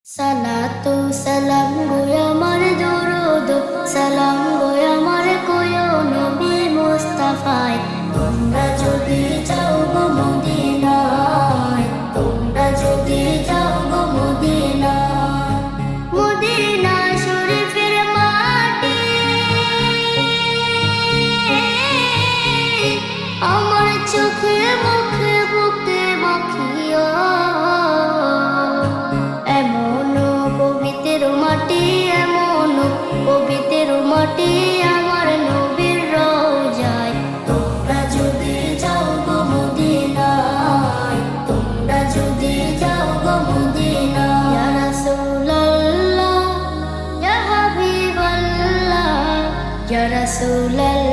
সালাতু সালাম গো আমার দরুদ সালাম গো আমার কোয় নবী মুস্তাফায় তোমরা যদি যাও গো মদিনায় তোমরা যদি যাও গো মদিনায় মদিনা শরীফের মাটি আমার চোখে মুখে বুকে মাখিয়া পবিত্র মাটি আমার নবীর রওজায় তোমরা যদি যাও গো মদিনায় তোমরা যদি যাও গো মদিনায় ইয়া রাসূলুল্লাহ ইয়া হাবিবাল্লাহ ইয়া রাসূলুল্লাহ